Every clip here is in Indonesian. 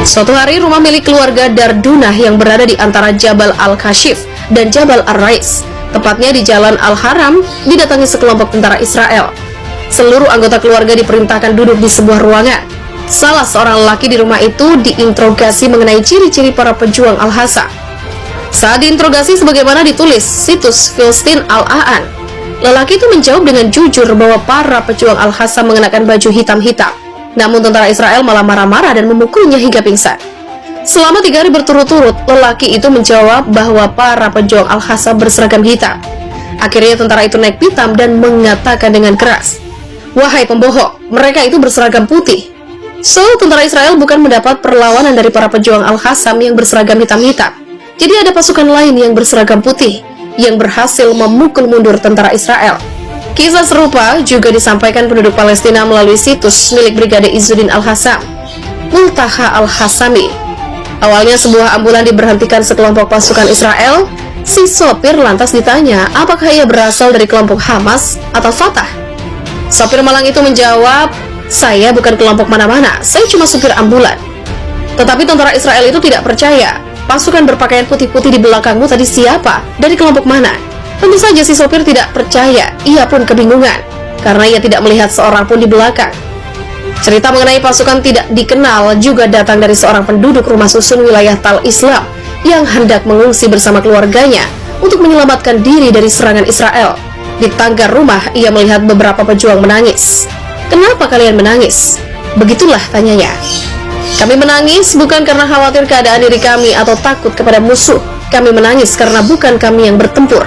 Suatu hari, rumah milik keluarga Dardunah yang berada di antara Jabal Al-Kashif dan Jabal Ar-Rais, tepatnya di Jalan Al-Haram, didatangi sekelompok tentara Israel. Seluruh anggota keluarga diperintahkan duduk di sebuah ruangan. Salah seorang lelaki di rumah itu diinterogasi mengenai ciri-ciri para pejuang Al-Hasa. Saat diinterogasi sebagaimana ditulis situs Filistin Al-Aan, lelaki itu menjawab dengan jujur bahwa para pejuang Al-Hasa mengenakan baju hitam-hitam. Namun tentara Israel malah marah-marah dan memukulnya hingga pingsan. Selama 3 hari berturut-turut, lelaki itu menjawab bahwa para pejuang Al-Hasa berseragam hitam. Akhirnya tentara itu naik pitam dan mengatakan dengan keras, "Wahai pembohong, mereka itu berseragam putih." So, tentara Israel bukan mendapat perlawanan dari para pejuang Al-Hasam yang berseragam hitam-hitam. Jadi ada pasukan lain yang berseragam putih yang berhasil memukul mundur tentara Israel. Kisah serupa juga disampaikan penduduk Palestina melalui situs milik Brigade Izzuddin Al-Hassam, Multaha Al-Hassami. Awalnya sebuah ambulan diberhentikan sekelompok pasukan Israel. Si sopir lantas ditanya apakah ia berasal dari kelompok Hamas atau Fatah. Sopir malang itu menjawab, "Saya bukan kelompok mana-mana, saya cuma supir ambulan." Tetapi tentara Israel itu tidak percaya. "Pasukan berpakaian putih-putih di belakangmu tadi siapa? Dari kelompok mana?" Tentu saja si sopir tidak percaya, ia pun kebingungan, karena ia tidak melihat seorang pun di belakang. Cerita mengenai pasukan tidak dikenal juga datang dari seorang penduduk rumah susun wilayah Tal Islam yang hendak mengungsi bersama keluarganya untuk menyelamatkan diri dari serangan Israel. Di tangga rumah, ia melihat beberapa pejuang menangis. "Kenapa kalian menangis?" Begitulah tanyanya. "Kami menangis bukan karena khawatir keadaan diri kami atau takut kepada musuh. Kami menangis karena bukan kami yang bertempur.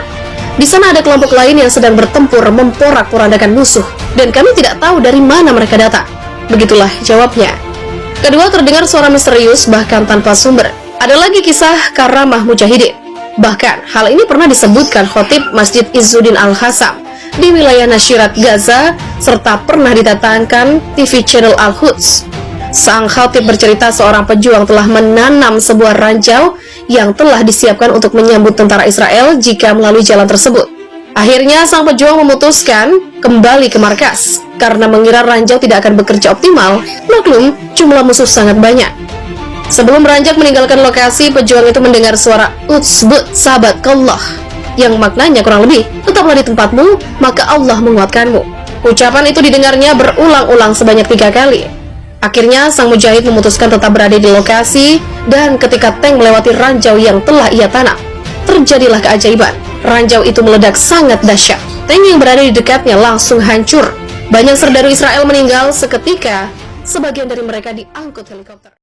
Di sana ada kelompok lain yang sedang bertempur memporak-porandakan musuh, dan kami tidak tahu dari mana mereka datang." Begitulah jawabnya. Kedua, terdengar suara misterius bahkan tanpa sumber. Ada lagi kisah karamah mujahidin. Bahkan, hal ini pernah disebutkan khotib Masjid Izzuddin Al-Hassam di wilayah Nashirat Gaza, serta pernah didatangkan TV channel Al-Quds. Sang khatib bercerita seorang pejuang telah menanam sebuah ranjau yang telah disiapkan untuk menyambut tentara Israel jika melalui jalan tersebut. Akhirnya sang pejuang memutuskan kembali ke markas karena mengira ranjau tidak akan bekerja optimal. Maklum, jumlah musuh sangat banyak. Sebelum beranjak meninggalkan lokasi, pejuang itu mendengar suara "Utsbut sabatkallah" yang maknanya kurang lebih, "Tetaplah di tempatmu, maka Allah menguatkanmu." Ucapan itu didengarnya berulang-ulang sebanyak 3 kali. Akhirnya sang mujahid memutuskan tetap berada di lokasi, dan ketika tank melewati ranjau yang telah ia tanam, terjadilah keajaiban. Ranjau itu meledak sangat dahsyat. Tank yang berada di dekatnya langsung hancur. Banyak serdadu Israel meninggal seketika, sebagian dari mereka diangkut helikopter.